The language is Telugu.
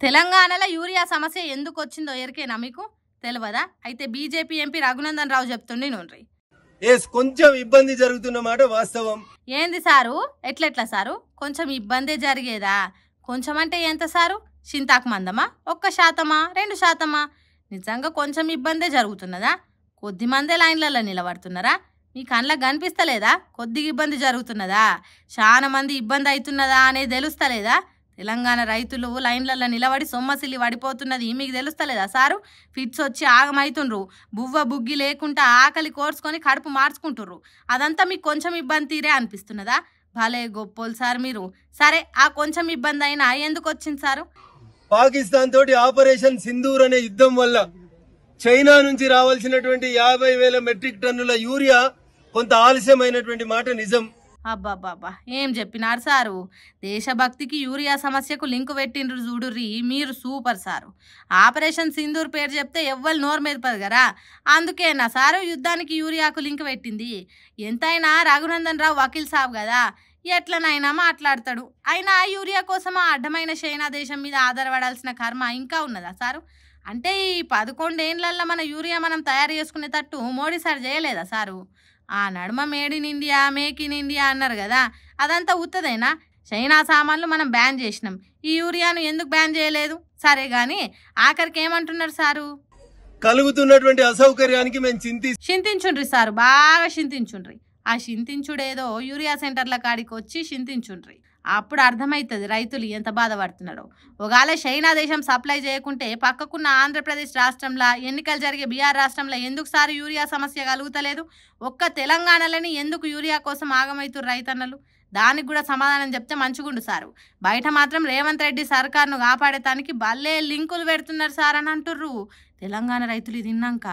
తెలంగాణలో యూరియా సమస్య ఎందుకు వచ్చిందో ఎరికేనా మీకు తెలియదా? అయితే బీజేపీ ఎంపీ రఘునందన్ రావు చెప్తుండి నూనె కొంచెం ఇబ్బంది జరుగుతున్న మాట వాస్తవం. ఏంది సారు? ఎట్లెట్లా సారు? కొంచెం ఇబ్బందే జరిగేదా? కొంచెం అంటే ఎంత సారు? చింతాకు మందమా? 1%, 2%? నిజంగా కొంచెం ఇబ్బందే జరుగుతున్నదా? కొద్ది మందే లైన్లలో నిలబడుతున్నారా? మీ కళ్ళకు కనిపిస్తలేదా కొద్దిగా ఇబ్బంది జరుగుతున్నదా? చాలా మంది ఇబ్బంది అవుతున్నదా అనేది తెలుస్తలేదా? తెలంగాణ రైతులు లైన్లలో నిలబడి సొమ్మసిల్లి పడిపోతున్నది మీకు తెలుస్తలేదా సారు? ఫిట్స్ వచ్చి ఆగమవుతుండ్రు, బువ్వ బుగ్గి లేకుండా ఆకలి కోర్చుకొని కడుపు మార్చుకుంటుర్రు. అదంతా మీకు కొంచెం ఇబ్బంది తీరే అనిపిస్తున్నదా? భలే గొప్పోలు సార్ మీరు. సరే, ఆ కొంచెం ఇబ్బంది అయినా ఎందుకు వచ్చింది సారు? పాకిస్తాన్ తోటి ఆపరేషన్ సింధూర్ అనే యుద్ధం వల్ల చైనా నుంచి రావాల్సినటువంటి 50,000 మెట్రిక్ టన్నుల యూరియా కొంత ఆలస్యమైనటువంటి మాట నిజం. అబ్బాబ్బాబ్బా, ఏం చెప్పినారు సారు? దేశభక్తికి యూరియా సమస్యకు లింకు పెట్టిండ్రు చూడుర్రి, మీరు సూపర్ సారు. ఆపరేషన్ సింధూర్ పేరు చెప్తే ఎవ్వరు నోరు మెదపదు కదా, అందుకేనా సారు యుద్ధానికి యూరియాకు లింక్ పెట్టింది. ఎంతైనా రఘునందన్ రావు వకీల్ సాబ్ కదా, ఎట్లనైనా మాట్లాడతాడు. అయినా యూరియా కోసం ఆ అడ్డమైన చైనా దేశం మీద ఆధారపడాల్సిన కర్మ ఇంకా ఉన్నదా సారు? అంటే ఈ 11 ఏళ్లలో మన యూరియా మనం తయారు చేసుకునేటట్టు మోడీ సార్ చేయలేదా సారు? ఆ నడుమ made in India, make in India అన్నారు కదా, అదంతా ఉత్తదేనా? చైనా సామాన్లు మనం బ్యాన్ చేసినాం, ఈ యూరియాను ఎందుకు బ్యాన్ చేయలేదు? సరే గాని ఆఖరికి ఏమంటున్నారు సారు? కలుగుతున్నటువంటి అసౌకర్యానికి మేము చింతించుండ్రి సారు, బాగా చింతించుండ్రి. ఆ చింతించుడేదో యూరియా సెంటర్ల కాడికి వచ్చి చింతించుండ్రి, అప్పుడు అర్థమవుతుంది రైతులు ఎంత బాధపడుతున్నారో. ఒకవేళ చైనా దేశం సప్లై చేయకుంటే పక్కకున్న ఆంధ్రప్రదేశ్ రాష్ట్రంలో ఎన్నికలు జరిగే బీహార్ రాష్ట్రంలో ఎందుకు సార్ యూరియా సమస్య కలుగుతలేదు? ఒక్క తెలంగాణలోని ఎందుకు యూరియా కోసం ఆగమవుతున్నారు రైతన్నలు? దానికి కూడా సమాధానం చెప్తే మంచిగుండు సారు. బయట మాత్రం రేవంత్ రెడ్డి సర్కార్ను కాపాడటానికి భలే లింకులు పెడుతున్నారు సార్ అని అంటుర్రు తెలంగాణ రైతులు ఇది విన్నాక.